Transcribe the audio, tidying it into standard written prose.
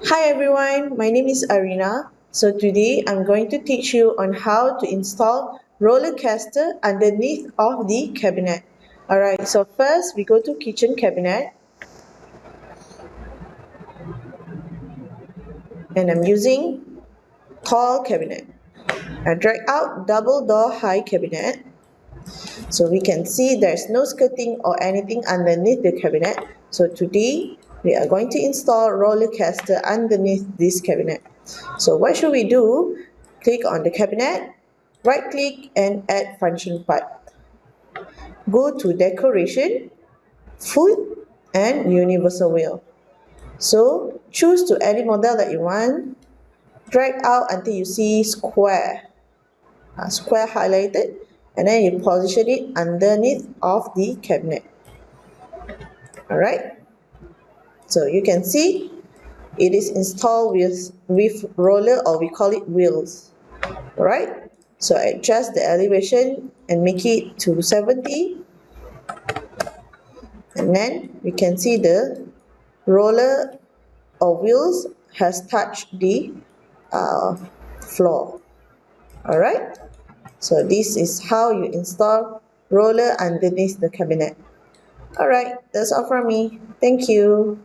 Hi everyone, my name is Arina. So today I'm going to teach you on how to install roller caster underneath of the cabinet. Alright, so first we go to kitchen cabinet and I'm using tall cabinet. I drag out double door high cabinet. So we can see there's no skirting or anything underneath the cabinet. So today we are going to install roller caster underneath this cabinet. So what should we do? Click on the cabinet, right click and add function part. Go to decoration, food and universal wheel. So choose to any model that you want. Drag out until you see square. Square highlighted, and then you position it underneath of the cabinet. Alright, so you can see it is installed with roller, or we call it wheels. Alright, so I adjust the elevation and make it to 70, and then we can see the roller or wheels has touched the floor. Alright, so this is how you install roller underneath the cabinet. Alright, that's all from me. Thank you.